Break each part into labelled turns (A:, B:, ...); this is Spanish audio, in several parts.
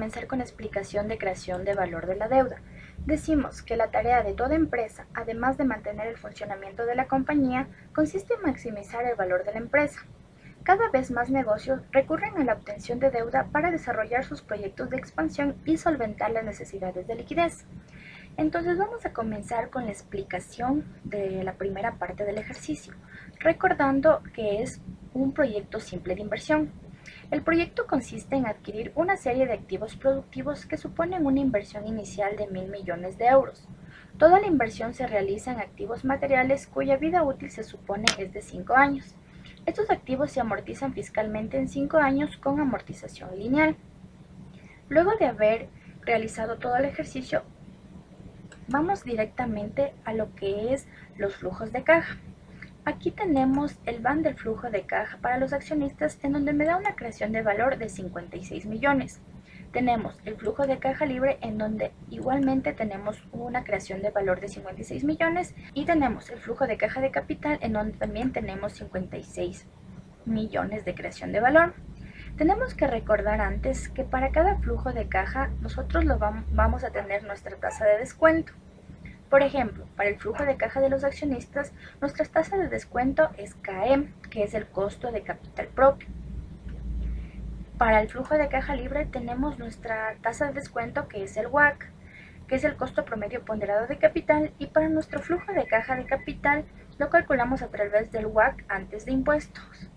A: comenzar con la explicación de creación de valor de la deuda. Decimos que la tarea de toda empresa, además de mantener el funcionamiento de la compañía, consiste en maximizar el valor de la empresa. Cada vez más negocios recurren a la obtención de deuda para desarrollar sus proyectos de expansión y solventar las necesidades de liquidez. Entonces vamos a comenzar con la explicación de la primera parte del ejercicio, recordando que es un proyecto simple de inversión. El proyecto consiste en adquirir una serie de activos productivos que suponen una inversión inicial de 1.000 millones de euros. Toda la inversión se realiza en activos materiales cuya vida útil se supone es de 5 años. Estos activos se amortizan fiscalmente en 5 años con amortización lineal. Luego de haber realizado todo el ejercicio, vamos directamente a lo que es los flujos de caja. Aquí tenemos el van del flujo de caja para los accionistas, en donde me da una creación de valor de 56 millones. Tenemos el flujo de caja libre, en donde igualmente tenemos una creación de valor de 56 millones, y tenemos el flujo de caja de capital, en donde también tenemos 56 millones de creación de valor. Tenemos que recordar antes que para cada flujo de caja nosotros vamos a tener nuestra tasa de descuento. Por ejemplo, para el flujo de caja de los accionistas, nuestra tasa de descuento es KM, que es el costo de capital propio. Para el flujo de caja libre tenemos nuestra tasa de descuento, que es el WACC, que es el costo promedio ponderado de capital, y para nuestro flujo de caja de capital lo calculamos a través del WACC antes de impuestos.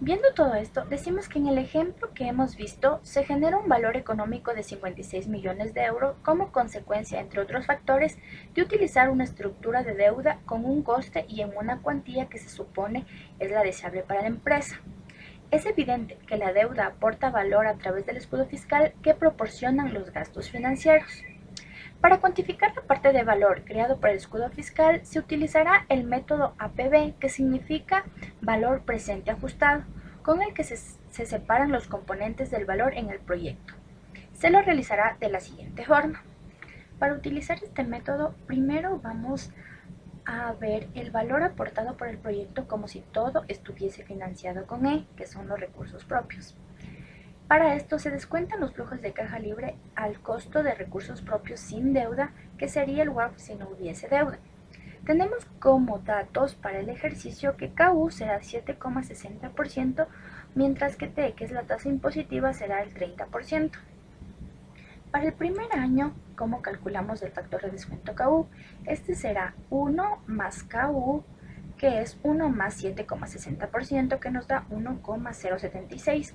A: Viendo todo esto, decimos que en el ejemplo que hemos visto se genera un valor económico de 56 millones de euros como consecuencia, entre otros factores, de utilizar una estructura de deuda con un coste y en una cuantía que se supone es la deseable para la empresa. Es evidente que la deuda aporta valor a través del escudo fiscal que proporcionan los gastos financieros. Para cuantificar la parte de valor creado por el escudo fiscal, se utilizará el método APB, que significa valor presente ajustado, con el que se separan los componentes del valor en el proyecto. Se lo realizará de la siguiente forma. Para utilizar este método, primero vamos a ver el valor aportado por el proyecto como si todo estuviese financiado con E, que son los recursos propios. Para esto se descuentan los flujos de caja libre al costo de recursos propios sin deuda, que sería el WACC si no hubiese deuda. Tenemos como datos para el ejercicio que KU será 7,60%, mientras que T, que es la tasa impositiva, será el 30%. Para el primer año, ¿cómo calculamos el factor de descuento KU? Este será 1 más KU, que es 1 más 7,60%, que nos da 1,076.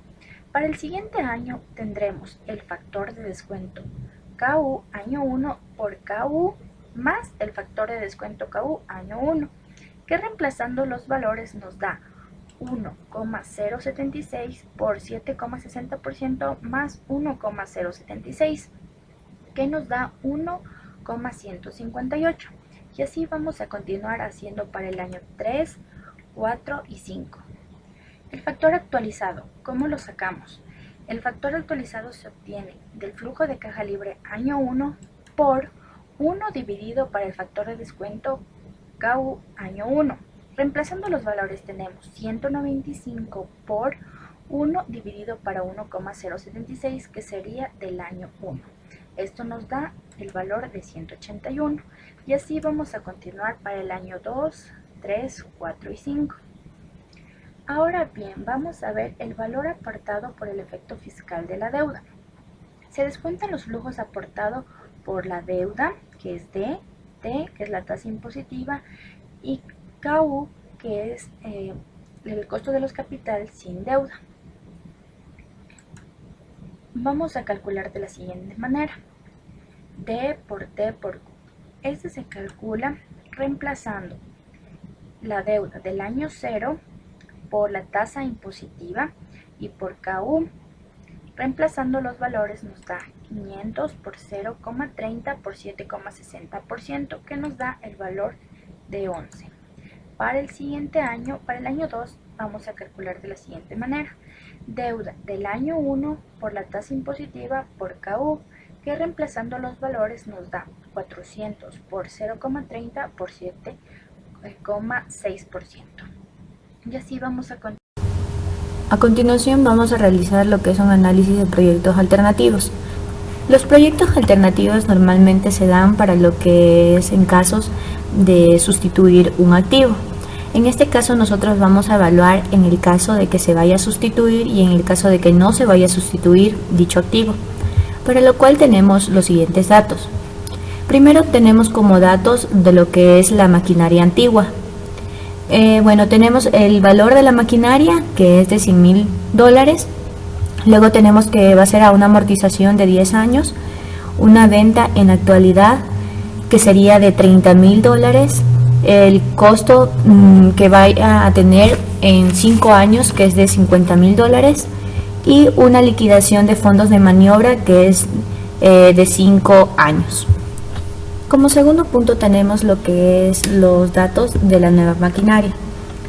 A: Para el siguiente año tendremos el factor de descuento KU año 1 por KU más el factor de descuento KU año 1, que reemplazando los valores nos da 1,076 por 7,60% más 1,076, que nos da 1,158. Y así vamos a continuar haciendo para el año 3, 4 y 5. El factor actualizado, ¿cómo lo sacamos? El factor actualizado se obtiene del flujo de caja libre año 1 por 1 dividido para el factor de descuento KU año 1. Reemplazando los valores tenemos 195 por 1 dividido para 1,076, que sería del año 1. Esto nos da el valor de 181. Y así vamos a continuar para el año 2, 3, 4 y 5. Ahora bien, vamos a ver el valor aportado por el efecto fiscal de la deuda. Se descuentan los flujos aportados por la deuda, que es D, T, que es la tasa impositiva, y KU, que es el costo de los capitales sin deuda. Vamos a calcular de la siguiente manera. D por T por Q. Este se calcula reemplazando la deuda del año 0 por la tasa impositiva y por KU. Reemplazando los valores nos da 500 por 0,30 por 7,60%, que nos da el valor de 11. Para el siguiente año, para el año 2, vamos a calcular de la siguiente manera. Deuda del año 1 por la tasa impositiva por KU, que reemplazando los valores nos da 400 por 0,30 por 7,6%. Y así vamos a continuar.
B: A continuación vamos a realizar lo que es un análisis de proyectos alternativos. Los proyectos alternativos normalmente se dan para lo que es en casos de sustituir un activo. En este caso nosotros vamos a evaluar en el caso de que se vaya a sustituir y en el caso de que no se vaya a sustituir dicho activo, para lo cual tenemos los siguientes datos. Primero tenemos como datos de lo que es la maquinaria antigua. Tenemos el valor de la maquinaria, que es de $100,000. Luego tenemos que va a ser a una amortización de 10 años, una venta en actualidad que sería de $30,000, el costo que va a tener en 5 años, que es de $50,000, y una liquidación de fondos de maniobra que es de 5 años. Como segundo punto tenemos lo que es los datos de la nueva maquinaria.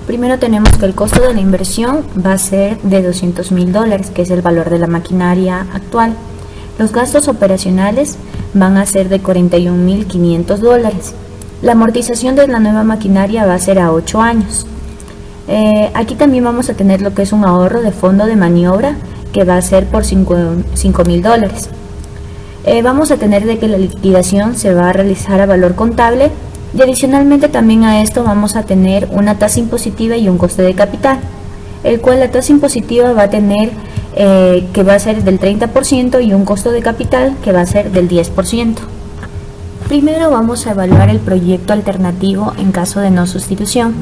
B: Primero tenemos que el costo de la inversión va a ser de $200,000, que es el valor de la maquinaria actual. Los gastos operacionales van a ser de $41,500. La amortización de la nueva maquinaria va a ser a 8 años. Aquí también vamos a tener lo que es un ahorro de fondo de maniobra, que va a ser por $5,000. Vamos a tener de que la liquidación se va a realizar a valor contable. Y adicionalmente también a esto vamos a tener una tasa impositiva y un coste de capital, el cual la tasa impositiva va a tener que va a ser del 30% y un costo de capital que va a ser del 10%. Primero vamos a evaluar el proyecto alternativo en caso de no sustitución.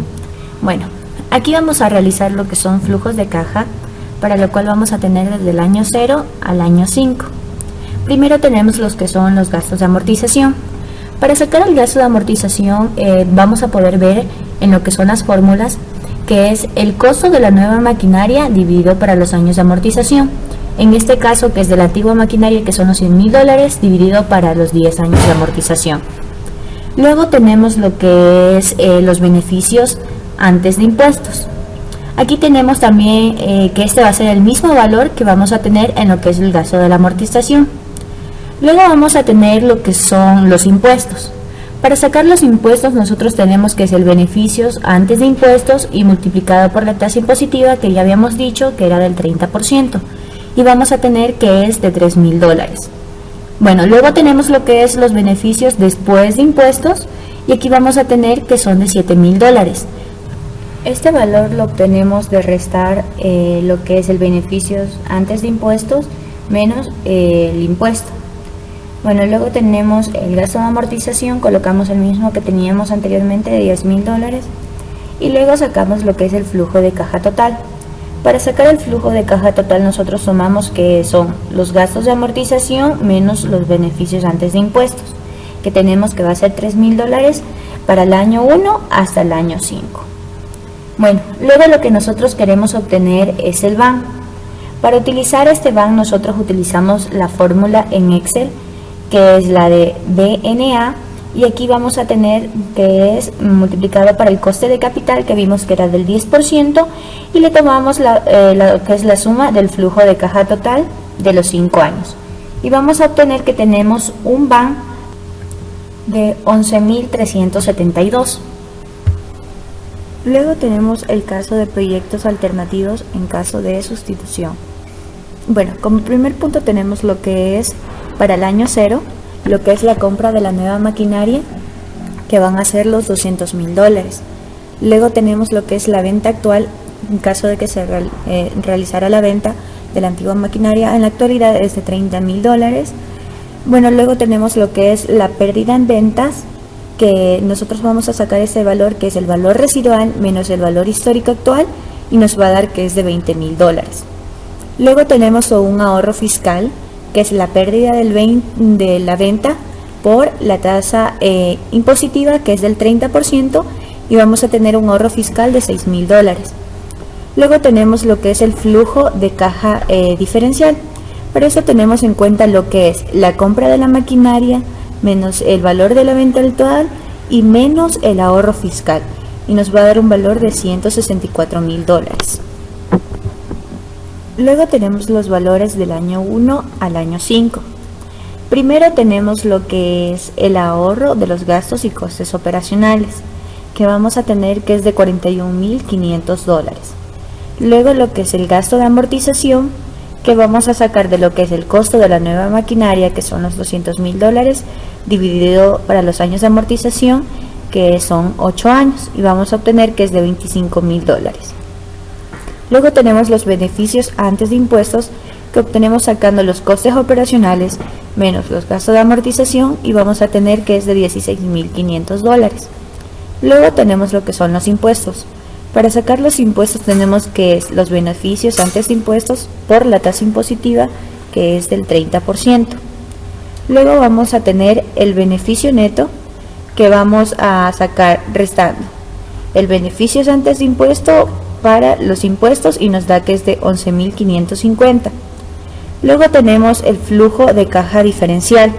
B: Bueno, aquí vamos a realizar lo que son flujos de caja, para lo cual vamos a tener desde el año 0 al año 5. Primero tenemos los que son los gastos de amortización. Para sacar el gasto de amortización vamos a poder ver en lo que son las fórmulas, que es el costo de la nueva maquinaria dividido para los años de amortización. En este caso, que es de la antigua maquinaria, que son los $100,000, dividido para los 10 años de amortización. Luego tenemos lo que es los beneficios antes de impuestos. Aquí tenemos también que este va a ser el mismo valor que vamos a tener en lo que es el gasto de la amortización. Luego vamos a tener lo que son los impuestos. Para sacar los impuestos nosotros tenemos que es el beneficios antes de impuestos y multiplicado por la tasa impositiva, que ya habíamos dicho que era del 30%, y vamos a tener que es de $3,000. Bueno, luego tenemos lo que es los beneficios después de impuestos, y aquí vamos a tener que son de $7,000. Este valor lo obtenemos de restar lo que es el beneficios antes de impuestos menos el impuesto. Bueno, luego tenemos el gasto de amortización, colocamos el mismo que teníamos anteriormente de $10,000, y luego sacamos lo que es el flujo de caja total. Para sacar el flujo de caja total nosotros sumamos que son los gastos de amortización menos los beneficios antes de impuestos, que tenemos que va a ser $3,000 para el año 1 hasta el año 5. Bueno, luego lo que nosotros queremos obtener es el BAN. Para utilizar este BAN nosotros utilizamos la fórmula en Excel, que es la de BNA, y aquí vamos a tener que es multiplicado para el coste de capital, que vimos que era del 10%, y le tomamos que es la suma del flujo de caja total de los 5 años, y vamos a obtener que tenemos un BAN de 11,372. Luego tenemos el caso de proyectos alternativos en caso de sustitución. Bueno, como primer punto tenemos lo que es para el año 0, lo que es la compra de la nueva maquinaria, que van a ser los $200,000. Luego tenemos lo que es la venta actual, en caso de que se realizara la venta de la antigua maquinaria, en la actualidad es de $30,000. Bueno, luego tenemos lo que es la pérdida en ventas, que nosotros vamos a sacar ese valor, que es el valor residual menos el valor histórico actual, y nos va a dar que es de $20,000. Luego tenemos un ahorro fiscal, que es la pérdida de la venta por la tasa impositiva, que es del 30%, y vamos a tener un ahorro fiscal de $6,000. Luego tenemos lo que es el flujo de caja diferencial. Para eso tenemos en cuenta lo que es la compra de la maquinaria menos el valor de la venta actual y menos el ahorro fiscal, y nos va a dar un valor de $164,000. Luego tenemos los valores del año 1 al año 5. Primero tenemos lo que es el ahorro de los gastos y costes operacionales, que vamos a tener que es de $41,500. Luego lo que es el gasto de amortización, que vamos a sacar de lo que es el costo de la nueva maquinaria, que son los $200.000, dividido para los años de amortización, que son 8 años, y vamos a obtener que es de $25.000. Luego tenemos los beneficios antes de impuestos, que obtenemos sacando los costes operacionales menos los gastos de amortización, y vamos a tener que es de $16.500. Luego tenemos lo que son los impuestos. Para sacar los impuestos tenemos que es los beneficios antes de impuestos por la tasa impositiva, que es del 30%. Luego vamos a tener el beneficio neto, que vamos a sacar restando el beneficio antes de impuesto para los impuestos, y nos da que es de $11.550. Luego tenemos el flujo de caja diferencial.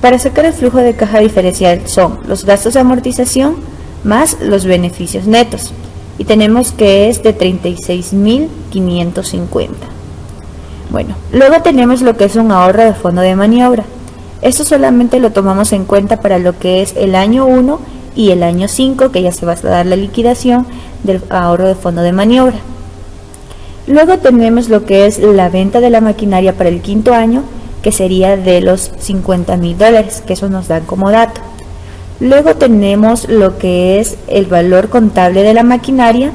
B: Para sacar el flujo de caja diferencial son los gastos de amortización más los beneficios netos, y tenemos que es de $36.550. Bueno, luego tenemos lo que es un ahorro de fondo de maniobra. Esto solamente lo tomamos en cuenta para lo que es el año 1 y el año 5, que ya se va a dar la liquidación del ahorro de fondo de maniobra. Luego tenemos lo que es la venta de la maquinaria para el quinto año, que sería de los $50.000, que eso nos dan como dato. Luego tenemos lo que es el valor contable de la maquinaria,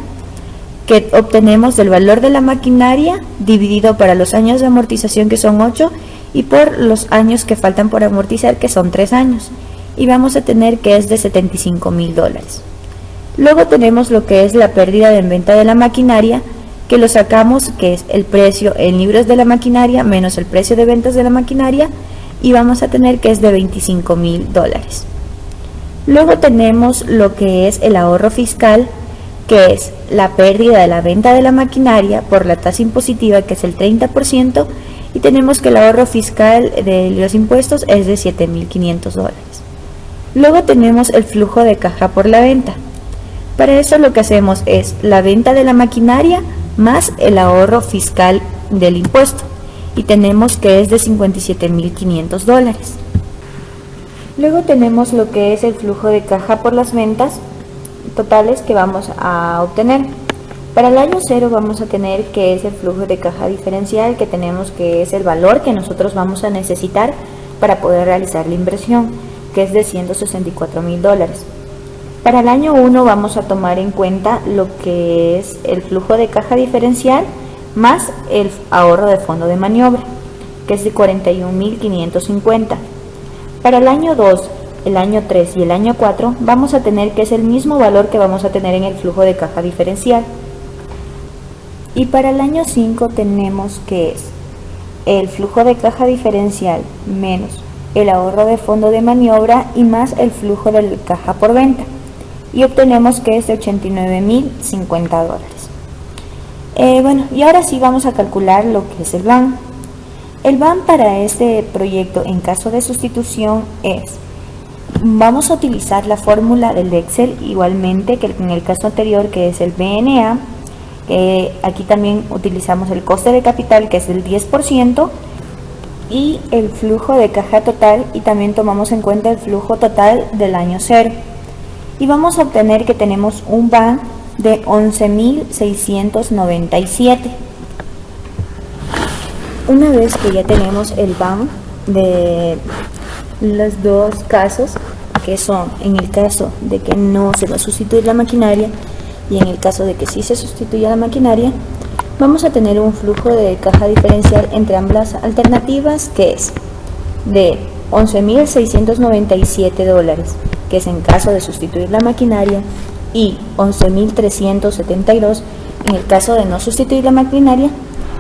B: que obtenemos del valor de la maquinaria dividido para los años de amortización, que son 8, y por los años que faltan por amortizar, que son 3 años, y vamos a tener que es de $75.000. Luego tenemos lo que es la pérdida de venta de la maquinaria, que lo sacamos, que es el precio en libros de la maquinaria menos el precio de ventas de la maquinaria, y vamos a tener que es de $25.000. Luego tenemos lo que es el ahorro fiscal, que es la pérdida de la venta de la maquinaria por la tasa impositiva, que es el 30%, y tenemos que el ahorro fiscal de los impuestos es de $7.500. Luego tenemos el flujo de caja por la venta. Para eso lo que hacemos es la venta de la maquinaria más el ahorro fiscal del impuesto, y tenemos que es de $57.500. Luego tenemos lo que es el flujo de caja por las ventas totales que vamos a obtener. Para el año 0 vamos a tener que es el flujo de caja diferencial, que tenemos que es el valor que nosotros vamos a necesitar para poder realizar la inversión, que es de $164.000. Para el año 1 vamos a tomar en cuenta lo que es el flujo de caja diferencial más el ahorro de fondo de maniobra, que es de $41.550. Para el año 2, el año 3 y el año 4 vamos a tener que es el mismo valor que vamos a tener en el flujo de caja diferencial. Y para el año 5 tenemos que es el flujo de caja diferencial menos el ahorro de fondo de maniobra y más el flujo de caja por venta, y obtenemos que es de $89.050. Bueno, y ahora sí vamos a calcular lo que es el BAN. El BAN para este proyecto en caso de sustitución vamos a utilizar la fórmula del Excel igualmente que en el caso anterior, que es el BNA. Aquí también utilizamos el coste de capital, que es del 10%, y el flujo de caja total, y también tomamos en cuenta el flujo total del año 0. Y vamos a obtener que tenemos un BAN de 11.697. Una vez que ya tenemos el BAN de los dos casos, que son en el caso de que no se va a sustituir la maquinaria y en el caso de que sí se sustituya la maquinaria, vamos a tener un flujo de caja diferencial entre ambas alternativas, que es de $11.697, que es en caso de sustituir la maquinaria, y $11.372 en el caso de no sustituir la maquinaria,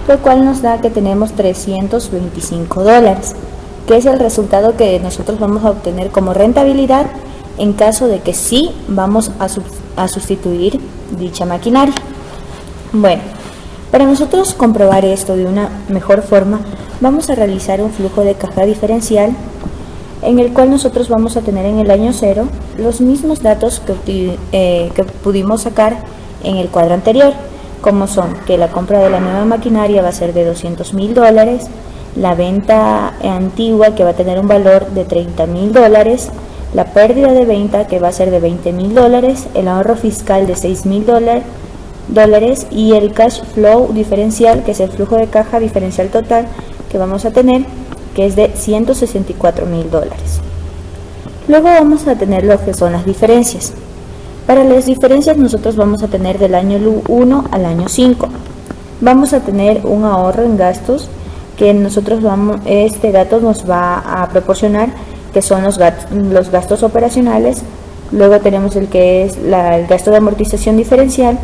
B: lo cual nos da que tenemos $325, que es el resultado que nosotros vamos a obtener como rentabilidad en caso de que sí vamos a sustituir dicha maquinaria. Bueno, para nosotros comprobar esto de una mejor forma, vamos a realizar un flujo de caja diferencial en el cual nosotros vamos a tener en el año 0 los mismos datos que pudimos sacar en el cuadro anterior, como son que la compra de la nueva maquinaria va a ser de $200.000, la venta antigua, que va a tener un valor de $30.000, la pérdida de venta, que va a ser de $20.000, el ahorro fiscal de $6.000 dólares, y el cash flow diferencial, que es el flujo de caja diferencial total que vamos a tener, que es de 164.000 dólares. Luego vamos a tener lo que son las diferencias. Para las diferencias nosotros vamos a tener del año 1 al año 5. Vamos a tener un ahorro en gastos que este dato nos va a proporcionar, que son los gastos operacionales. Luego tenemos el que es el gasto de amortización diferencial,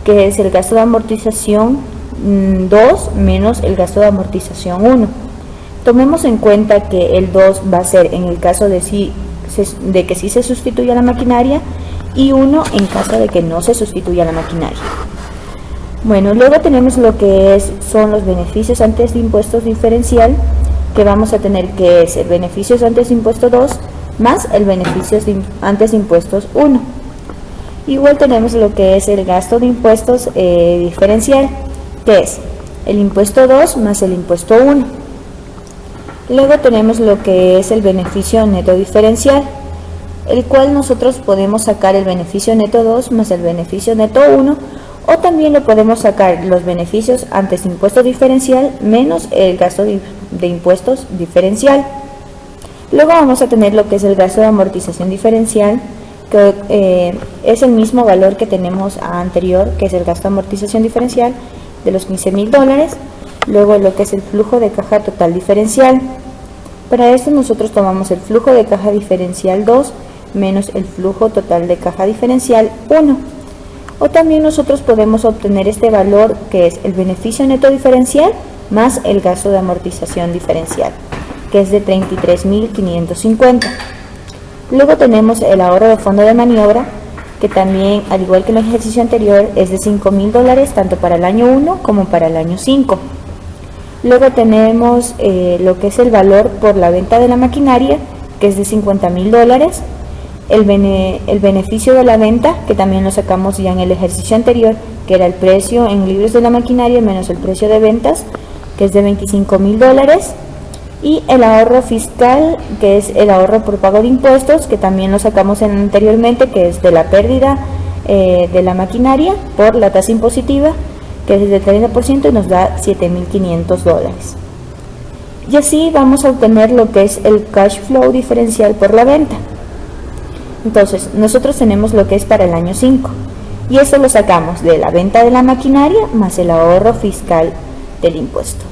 B: que es el gasto de amortización 2 menos el gasto de amortización 1. Tomemos en cuenta que el 2 va a ser en el caso de que sí se sustituya la maquinaria, y 1 en caso de que no se sustituya la maquinaria. Bueno, luego tenemos lo que son los beneficios antes de impuestos diferencial, que vamos a tener que es el beneficios antes de impuesto 2 más el beneficios antes de impuestos 1. Igual tenemos lo que es el gasto de impuestos diferencial, que es el impuesto 2 más el impuesto 1. Luego tenemos lo que es el beneficio neto diferencial, el cual nosotros podemos sacar el beneficio neto 2 más el beneficio neto 1, o también lo podemos sacar los beneficios antes de impuesto diferencial menos el gasto de impuestos diferencial. Luego vamos a tener lo que es el gasto de amortización diferencial, que es el mismo valor que tenemos anterior, que es el gasto de amortización diferencial de los 15.000 dólares. Luego lo que es el flujo de caja total diferencial. Para esto nosotros tomamos el flujo de caja diferencial 2 menos el flujo total de caja diferencial 1. O también nosotros podemos obtener este valor, que es el beneficio neto diferencial más el gasto de amortización diferencial, que es de 33.550. Luego tenemos el ahorro de fondo de maniobra, que también, al igual que en el ejercicio anterior, es de 5.000 dólares tanto para el año 1 como para el año 5. Luego tenemos lo que es el valor por la venta de la maquinaria, que es de 50.000 dólares. El beneficio de la venta, que también lo sacamos ya en el ejercicio anterior, que era el precio en libros de la maquinaria menos el precio de ventas, que es de 25.000 dólares. Y el ahorro fiscal, que es el ahorro por pago de impuestos, que también lo sacamos anteriormente, que es de la pérdida de la maquinaria por la tasa impositiva, que es del 30%, y nos da 7.500 dólares. Y así vamos a obtener lo que es el cash flow diferencial por la venta. Entonces, nosotros tenemos lo que es para el año 5, y eso lo sacamos de la venta de la maquinaria más el ahorro fiscal del impuesto.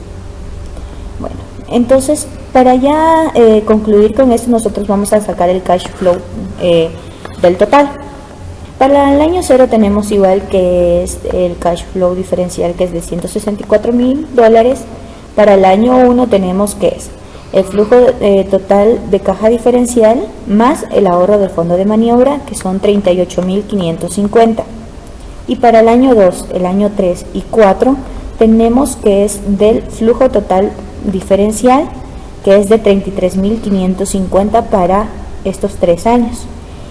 B: Bueno, entonces, para ya concluir con esto, nosotros vamos a sacar el cash flow del total. Para el año 0 tenemos igual, que es el cash flow diferencial, que es de 164.000 dólares. Para el año 1 tenemos que es el flujo total de caja diferencial más el ahorro del fondo de maniobra, que son 38.550. Y para el año 2, el año 3 y 4 tenemos que es del flujo total diferencial, que es de 33.550 para estos 3 años.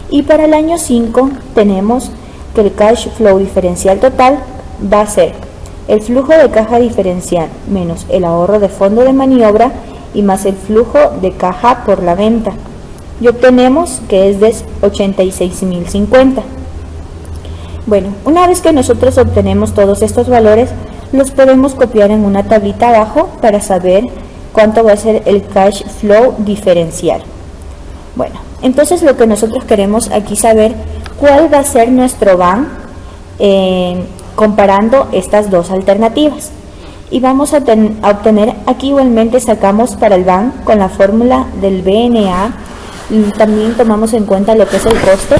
B: Y para el año 5 tenemos que el cash flow diferencial total va a ser el flujo de caja diferencial menos el ahorro de fondo de maniobra y más el flujo de caja por la venta, y obtenemos que es de 86.050. Bueno, una vez que nosotros obtenemos todos estos valores, los podemos copiar en una tablita abajo para saber cuánto va a ser el cash flow diferencial. Bueno, entonces lo que nosotros queremos aquí saber, cuál va a ser nuestro BAN comparando estas dos alternativas. Y vamos a obtener, aquí igualmente sacamos para el BAN con la fórmula del BNA, y también tomamos en cuenta lo que es el coste,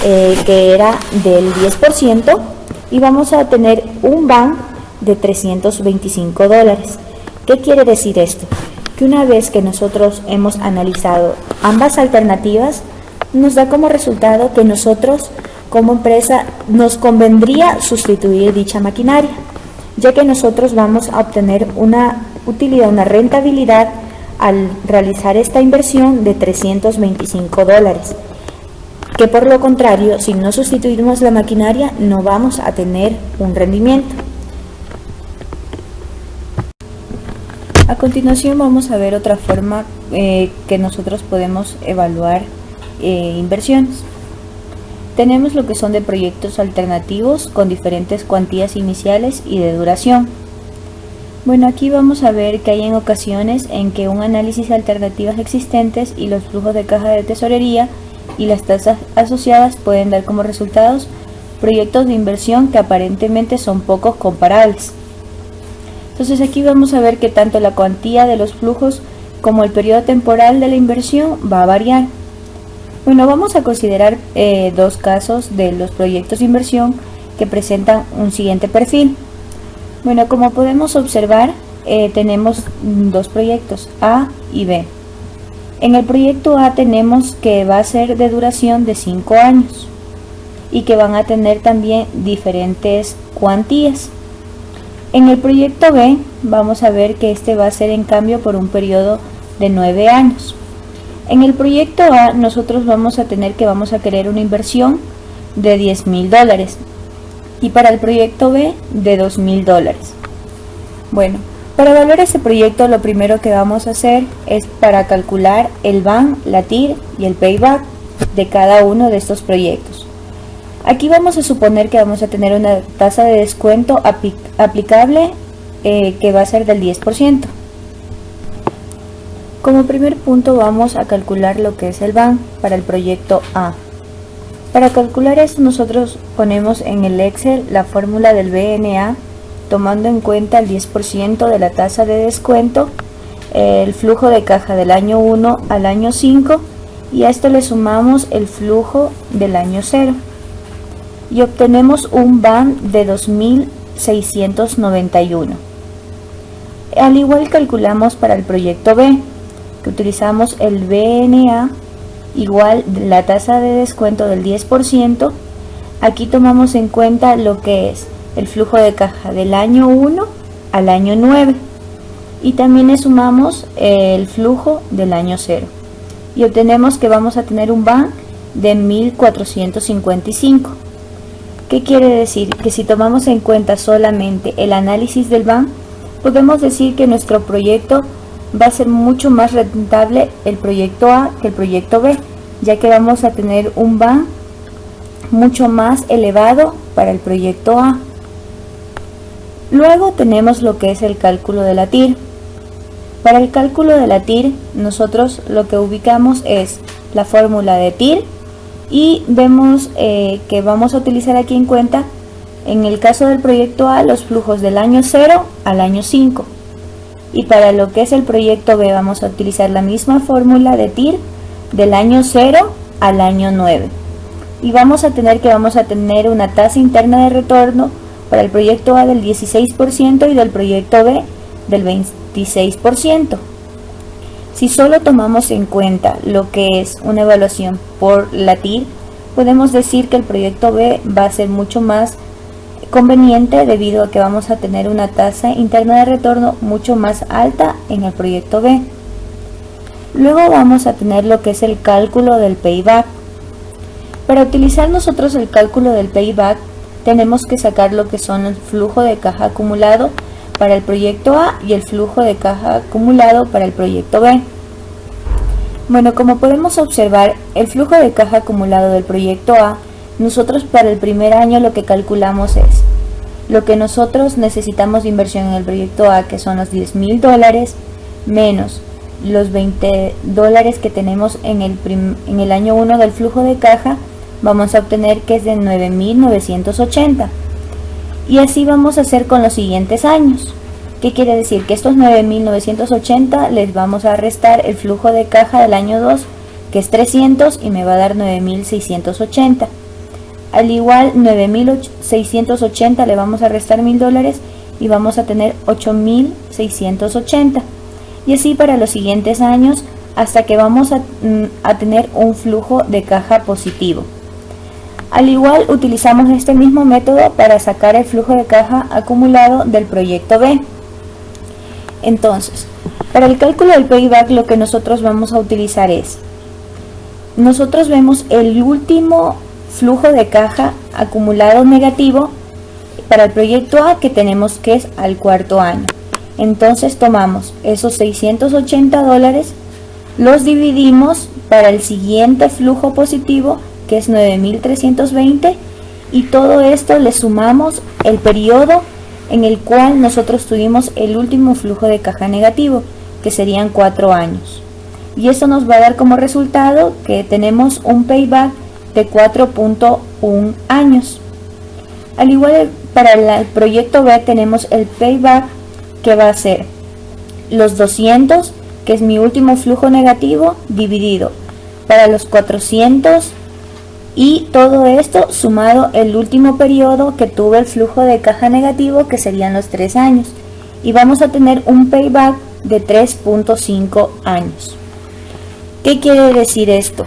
B: que era del 10%, y vamos a tener un BAN de 325 dólares. ¿Qué quiere decir esto? Que una vez que nosotros hemos analizado ambas alternativas, nos da como resultado que nosotros como empresa nos convendría sustituir dicha maquinaria, ya que nosotros vamos a obtener una utilidad, una rentabilidad al realizar esta inversión de 325 dólares, que por lo contrario, si no sustituimos la maquinaria, no vamos a tener un rendimiento. A continuación vamos a ver otra forma que nosotros podemos evaluar inversiones. tenemos lo que son de proyectos alternativos con diferentes cuantías iniciales y de duración. Bueno, aquí vamos a ver que hay en ocasiones en que un análisis de alternativas existentes y los flujos de caja de tesorería y las tasas asociadas pueden dar como resultados proyectos de inversión que aparentemente son poco comparables. Entonces aquí vamos a ver que tanto la cuantía de los flujos como el periodo temporal de la inversión va a variar. Bueno, vamos a considerar dos casos de los proyectos de inversión que presentan un siguiente perfil. Bueno, como podemos observar, tenemos dos proyectos, A y B. En el proyecto A tenemos que va a ser de duración de 5 años y que van a tener también diferentes cuantías. En el proyecto B vamos a ver que este va a ser en cambio por un periodo de 9 años. En el proyecto A nosotros vamos a querer una inversión de $10,000 y para el proyecto B de $2,000. Bueno, para evaluar este proyecto lo primero que vamos a hacer es para calcular el BAN, la TIR y el payback de cada uno de estos proyectos. Aquí vamos a suponer que vamos a tener una tasa de descuento aplicable que va a ser del 10%. Como primer punto vamos a calcular lo que es el BAN para el proyecto A. Para calcular esto nosotros ponemos en el Excel la fórmula del BNA tomando en cuenta el 10% de la tasa de descuento, el flujo de caja del año 1 al año 5 y a esto le sumamos el flujo del año 0 y obtenemos un BAN de 2.691. Al igual calculamos para el proyecto B, que utilizamos el BNA igual la tasa de descuento del 10%. Aquí tomamos en cuenta lo que es el flujo de caja del año 1 al año 9 y también le sumamos el flujo del año 0 y obtenemos que vamos a tener un BAN de 1.455. ¿Qué quiere decir? Que si tomamos en cuenta solamente el análisis del BAN, podemos decir que nuestro proyecto va a ser mucho más rentable el proyecto A que el proyecto B, ya que vamos a tener un BAN mucho más elevado para el proyecto A. Luego tenemos lo que es el cálculo de la TIR. Para el cálculo de la TIR, nosotros lo que ubicamos es la fórmula de TIR y vemos que vamos a utilizar aquí en cuenta, en el caso del proyecto A, los flujos del año 0 al año 5. Y para lo que es el proyecto B vamos a utilizar la misma fórmula de TIR del año 0 al año 9. Y vamos a tener una tasa interna de retorno para el proyecto A del 16% y del proyecto B del 26%. Si solo tomamos en cuenta lo que es una evaluación por la TIR, podemos decir que el proyecto B va a ser mucho más conveniente debido a que vamos a tener una tasa interna de retorno mucho más alta en el proyecto B. Luego vamos a tener lo que es el cálculo del payback. Para utilizar nosotros el cálculo del payback tenemos que sacar lo que son el flujo de caja acumulado para el proyecto A y el flujo de caja acumulado para el proyecto B. Bueno, como podemos observar, el flujo de caja acumulado del proyecto A, nosotros para el primer año lo que calculamos es lo que nosotros necesitamos de inversión en el proyecto A, que son los $10,000 menos los $20 que tenemos en el año 1 del flujo de caja, vamos a obtener que es de 9.980. Y así vamos a hacer con los siguientes años. ¿Qué quiere decir? Que estos 9.980 les vamos a restar el flujo de caja del año 2, que es 300 y me va a dar 9.680. Al igual 9.680 le vamos a restar $1,000 y vamos a tener 8.680. Y así para los siguientes años hasta que vamos a tener un flujo de caja positivo. Al igual utilizamos este mismo método para sacar el flujo de caja acumulado del proyecto B. Entonces, para el cálculo del payback lo que nosotros vamos a utilizar es, nosotros vemos el último flujo de caja acumulado negativo para el proyecto A que tenemos que es al cuarto año. Entonces tomamos esos $680, los dividimos para el siguiente flujo positivo que es 9.320, y todo esto le sumamos el periodo en el cual nosotros tuvimos el último flujo de caja negativo, que serían 4 años. Y esto nos va a dar como resultado que tenemos un payback de 4.1 años. Al igual para el proyecto B tenemos el payback que va a ser los 200, que es mi último flujo negativo, dividido para los 400, y todo esto sumado el último periodo que tuve el flujo de caja negativo, que serían los 3 años, y vamos a tener un payback de 3.5 años. ¿Qué quiere decir esto?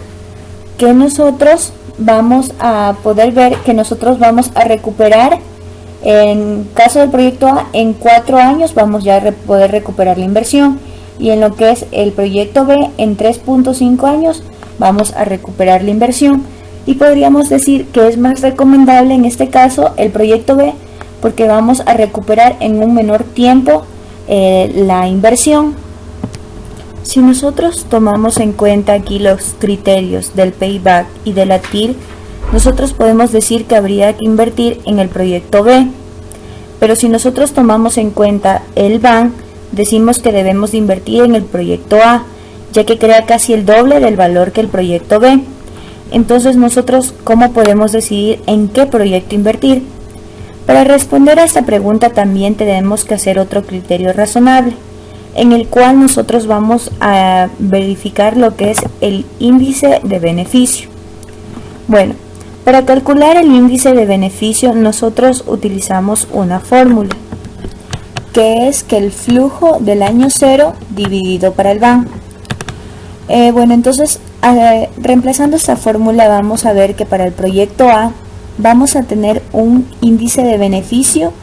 B: Que nosotros vamos a poder ver que nosotros vamos a recuperar, en caso del proyecto A, en 4 años vamos ya a poder recuperar la inversión, y en lo que es el proyecto B, en 3.5 años vamos a recuperar la inversión. Y podríamos decir que es más recomendable en este caso el proyecto B, porque vamos a recuperar en un menor tiempo la inversión. Si nosotros tomamos en cuenta aquí los criterios del payback y de la TIR, nosotros podemos decir que habría que invertir en el proyecto B. Pero si nosotros tomamos en cuenta el BAN, decimos que debemos de invertir en el proyecto A, ya que crea casi el doble del valor que el proyecto B. Entonces nosotros, ¿cómo podemos decidir en qué proyecto invertir? Para responder a esta pregunta también tenemos que hacer otro criterio razonable, en el cual nosotros vamos a verificar lo que es el índice de beneficio. Bueno, para calcular el índice de beneficio nosotros utilizamos una fórmula, que es que el flujo del año 0 dividido para el BAN. Entonces reemplazando esta fórmula vamos a ver que para el proyecto A vamos a tener un índice de beneficio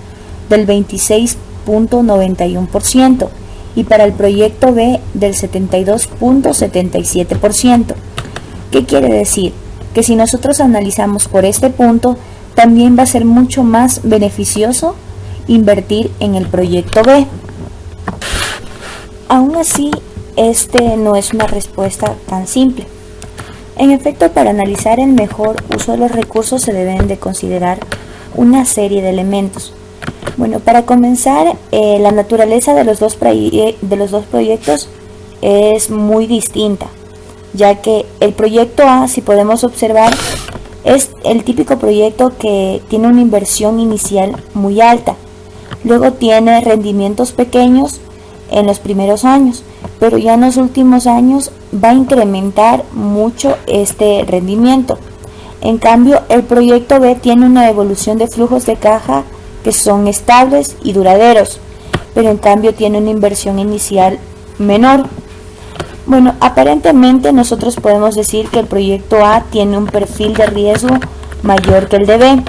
B: del 26.91%. y para el proyecto B del 72.77%. ¿Qué quiere decir? Que si nosotros analizamos por este punto, también va a ser mucho más beneficioso invertir en el proyecto B. Aún así, este no es una respuesta tan simple. En efecto, para analizar el mejor uso de los recursos se deben de considerar una serie de elementos. Bueno, para comenzar, la naturaleza de los dos proyectos es muy distinta, ya que el proyecto A, si podemos observar, es el típico proyecto que tiene una inversión inicial muy alta, luego tiene rendimientos pequeños en los primeros años, pero ya en los últimos años va a incrementar mucho este rendimiento. En cambio, el proyecto B tiene una evolución de flujos de caja que son estables y duraderos, pero en cambio tiene una inversión inicial menor. Bueno, aparentemente nosotros podemos decir que el proyecto A tiene un perfil de riesgo mayor que el de B,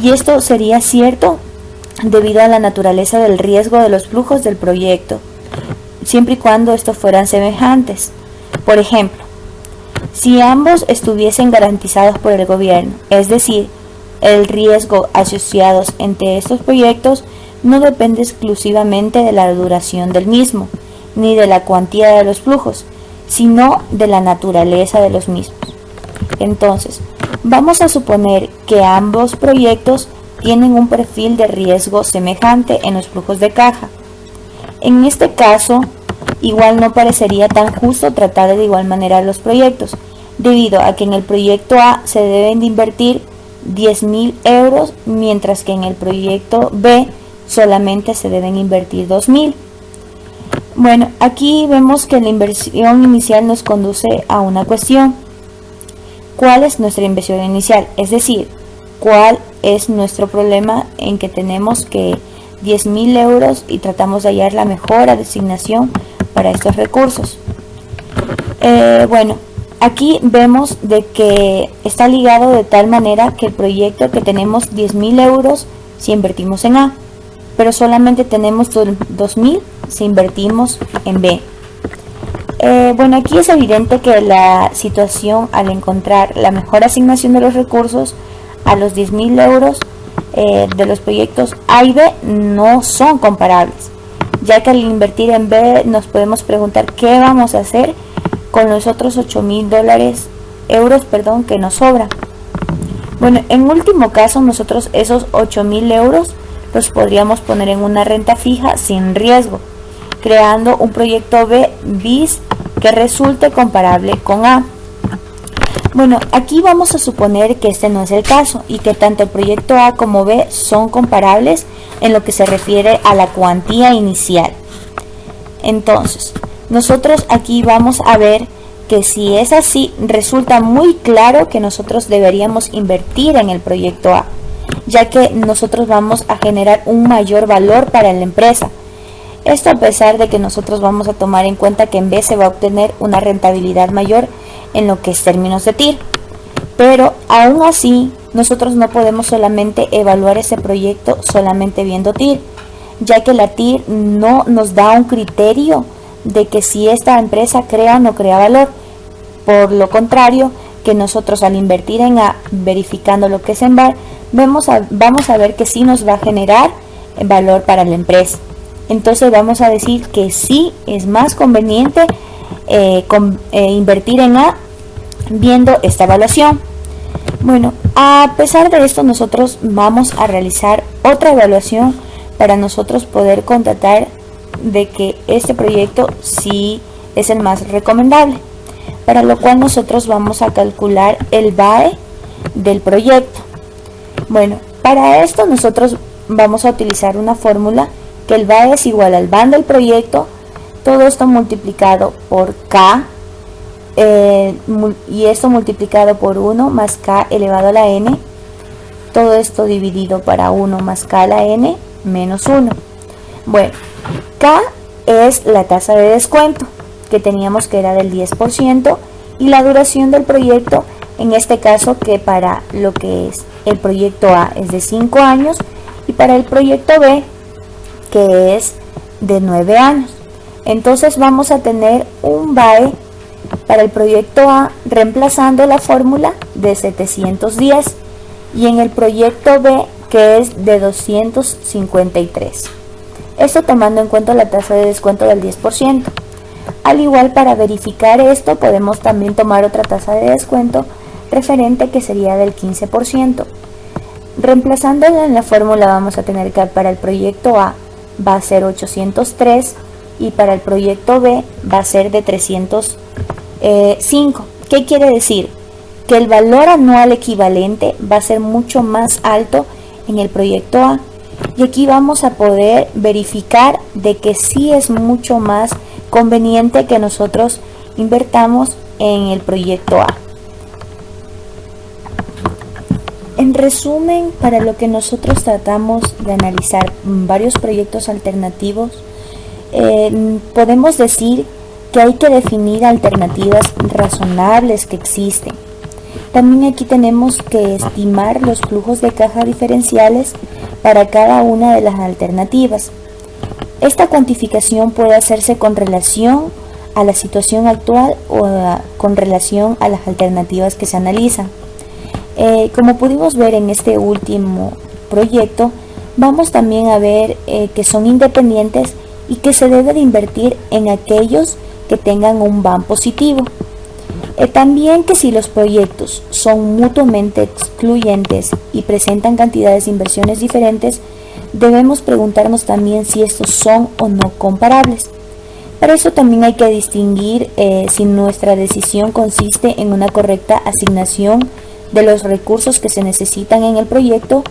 B: y esto sería cierto debido a la naturaleza del riesgo de los flujos del proyecto, siempre y cuando estos fueran semejantes. Por ejemplo, si ambos estuviesen garantizados por el gobierno, es decir, el riesgo asociados entre estos proyectos no depende exclusivamente de la duración del mismo, ni de la cuantía de los flujos, sino de la naturaleza de los mismos. Entonces, vamos a suponer que ambos proyectos tienen un perfil de riesgo semejante en los flujos de caja. En este caso, igual no parecería tan justo tratar de igual manera los proyectos, debido a que en el proyecto A se deben de invertir 10.000 euros, mientras que en el proyecto B solamente se deben invertir 2.000. Bueno, aquí vemos que la inversión inicial nos conduce a una cuestión. ¿Cuál es nuestra inversión inicial? Es decir, ¿cuál es nuestro problema en que tenemos que 10.000 euros y tratamos de hallar la mejor asignación para estos recursos? Bueno, aquí vemos de que está ligado de tal manera que el proyecto que tenemos 10.000 euros si invertimos en A, pero solamente tenemos 2.000 si invertimos en B. Bueno, aquí es evidente que la situación al encontrar la mejor asignación de los recursos a los 10.000 euros de los proyectos A y B no son comparables, ya que al invertir en B nos podemos preguntar qué vamos a hacer con los otros $8.000 euros, que nos sobran. Bueno, en último caso, nosotros esos 8.000 euros los podríamos poner en una renta fija sin riesgo, creando un proyecto B bis que resulte comparable con A. Bueno, aquí vamos a suponer que este no es el caso y que tanto el proyecto A como B son comparables en lo que se refiere a la cuantía inicial. Entonces, nosotros aquí vamos a ver que si es así, resulta muy claro que nosotros deberíamos invertir en el proyecto A, ya que nosotros vamos a generar un mayor valor para la empresa. Esto a pesar de que nosotros vamos a tomar en cuenta que en B se va a obtener una rentabilidad mayor en lo que es términos de TIR. Pero aún así, nosotros no podemos solamente evaluar ese proyecto solamente viendo TIR, ya que la TIR no nos da un criterio de que si esta empresa crea o no crea valor. Por lo contrario, que nosotros al invertir en A, verificando lo que es en B, vamos a ver que sí nos va a generar valor para la empresa. Entonces vamos a decir que sí es más conveniente invertir en A viendo esta evaluación. Bueno, a pesar de esto, nosotros vamos a realizar otra evaluación para nosotros poder constatar de que este proyecto sí es el más recomendable, para lo cual nosotros vamos a calcular el BAE del proyecto. Bueno, para esto nosotros vamos a utilizar una fórmula que el BAE es igual al BAN del proyecto, todo esto multiplicado por K, y esto multiplicado por 1 más K elevado a la N, todo esto dividido para 1 más K a la N menos 1. Bueno, K es la tasa de descuento que teníamos, que era del 10%, y la duración del proyecto, en este caso que para lo que es el proyecto A es de 5 años y para el proyecto B que es de 9 años. Entonces vamos a tener un BAE para el proyecto A reemplazando la fórmula de 710 y en el proyecto B que es de 253. Esto tomando en cuenta la tasa de descuento del 10%. Al igual, para verificar esto podemos también tomar otra tasa de descuento referente que sería del 15%. Reemplazándola en la fórmula vamos a tener que para el proyecto A va a ser 803 y para el proyecto B va a ser de 305. ¿Qué quiere decir? Que el valor anual equivalente va a ser mucho más alto en el proyecto A, y aquí vamos a poder verificar de que sí es mucho más conveniente que nosotros invertamos en el proyecto A. En resumen, para lo que nosotros tratamos de analizar varios proyectos alternativos, podemos decir que hay que definir alternativas razonables que existen. También aquí tenemos que estimar los flujos de caja diferenciales para cada una de las alternativas. Esta cuantificación puede hacerse con relación a la situación actual o con relación a las alternativas que se analizan. Como pudimos ver en este último proyecto, vamos también a ver que son independientes y que se debe de invertir en aquellos que tengan un BAN positivo. También que si los proyectos son mutuamente excluyentes y presentan cantidades de inversiones diferentes, debemos preguntarnos también si estos son o no comparables. Para eso también hay que distinguir si nuestra decisión consiste en una correcta asignación de los recursos que se necesitan en el proyecto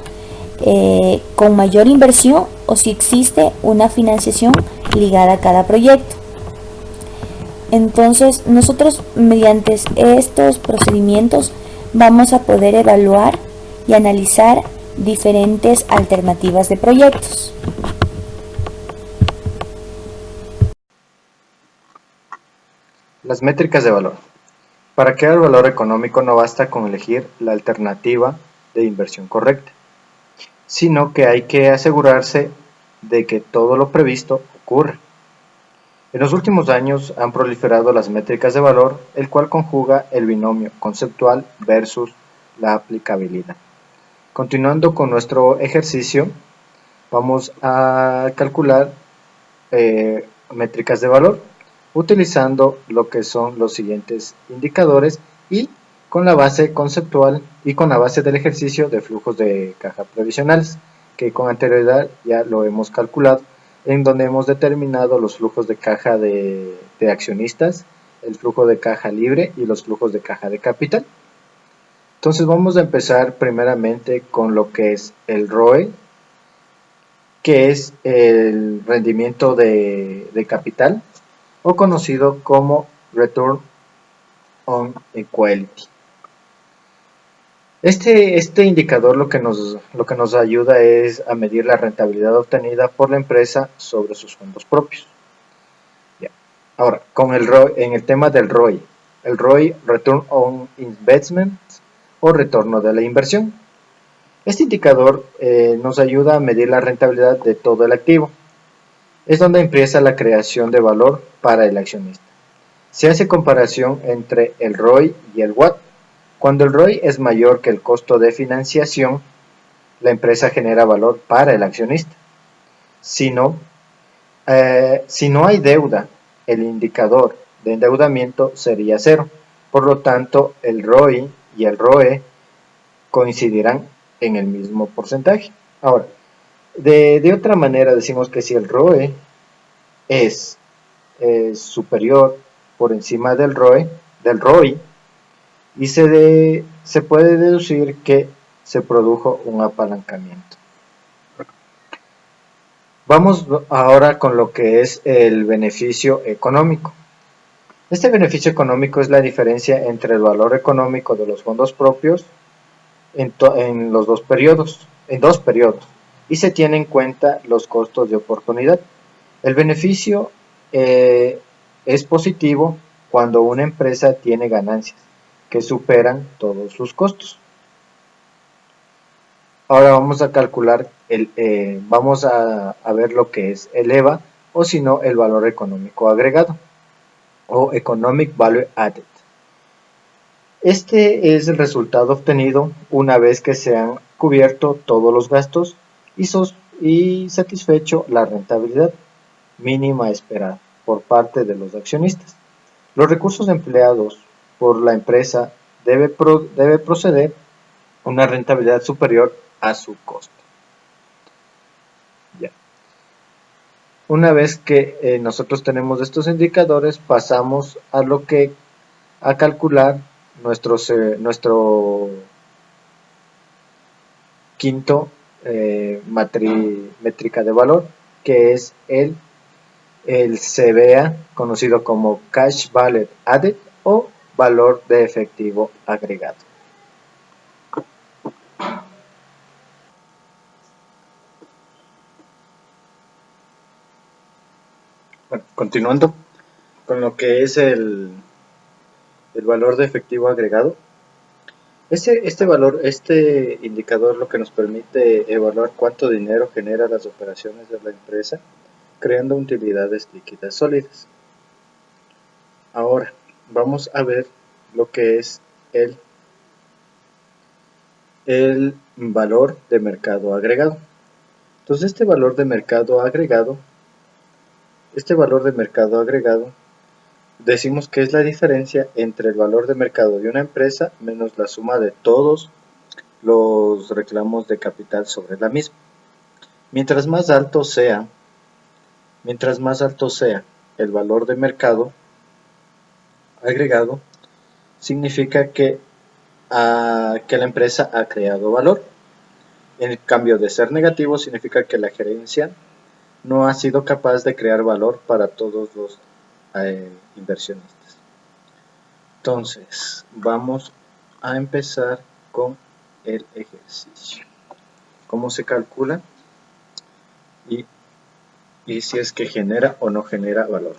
B: con mayor inversión o si existe una financiación ligada a cada proyecto. Entonces nosotros mediante estos procedimientos vamos a poder evaluar y analizar diferentes alternativas de proyectos.
C: Las métricas de valor. Para crear valor económico no basta con elegir la alternativa de inversión correcta, sino que hay que asegurarse de que todo lo previsto ocurre. En los últimos años han proliferado las métricas de valor, el cual conjuga el binomio conceptual versus la aplicabilidad. Continuando con nuestro ejercicio, vamos a calcular métricas de valor utilizando lo que son los siguientes indicadores y con la base conceptual y con la base del ejercicio de flujos de caja previsionales, que con anterioridad ya lo hemos calculado, en donde hemos determinado los flujos de caja de accionistas, el flujo de caja libre y los flujos de caja de capital. Entonces vamos a empezar primeramente con lo que es el ROE, que es el rendimiento de capital, o conocido como Return on Equity. Este indicador lo que nos ayuda es a medir la rentabilidad obtenida por la empresa sobre sus fondos propios. Ya. Ahora, con el ROI, en el tema del ROI, el ROI, Return on Investment, o retorno de la inversión. Este indicador nos ayuda a medir la rentabilidad de todo el activo. Es donde empieza la creación de valor para el accionista. Se hace comparación entre el ROI y el WACC. Cuando el ROI es mayor que el costo de financiación, la empresa genera valor para el accionista. Si no hay deuda, el indicador de endeudamiento sería cero. Por lo tanto, el ROI y el ROE coincidirán en el mismo porcentaje. Ahora, de otra manera decimos que si el ROE es superior por encima del ROI, y se puede deducir que se produjo un apalancamiento. Vamos ahora con lo que es el beneficio económico. Este beneficio económico es la diferencia entre el valor económico de los fondos propios en dos periodos, y se tiene en cuenta los costos de oportunidad. El beneficio es positivo cuando una empresa tiene ganancias que superan todos sus costos. Ahora vamos a calcular, vamos a ver lo que es el EVA, o si no, el valor económico agregado, o Economic Value Added. Este es el resultado obtenido una vez que se han cubierto todos los gastos y satisfecho la rentabilidad mínima esperada por parte de los accionistas. Los recursos empleados por la empresa debe proceder a una rentabilidad superior a su costo. Ya. Una vez que nosotros tenemos estos indicadores, pasamos a calcular nuestro quinto métrica de valor, que es el CVA, conocido como Cash Value Added, o valor de efectivo agregado. Bueno, continuando con lo que es el valor de efectivo agregado. Este indicador lo que nos permite evaluar cuánto dinero genera las operaciones de la empresa, creando utilidades líquidas sólidas. Ahora vamos a ver lo que es el valor de mercado agregado. Entonces este valor de mercado agregado decimos que es la diferencia entre el valor de mercado de una empresa menos la suma de todos los reclamos de capital sobre la misma. Mientras más alto sea el valor de mercado agregado, significa que la empresa ha creado valor. En cambio de ser negativo, significa que la gerencia no ha sido capaz de crear valor para todos los inversionistas. Entonces, vamos a empezar con el ejercicio. ¿Cómo se calcula? Y si es que genera o no genera valor.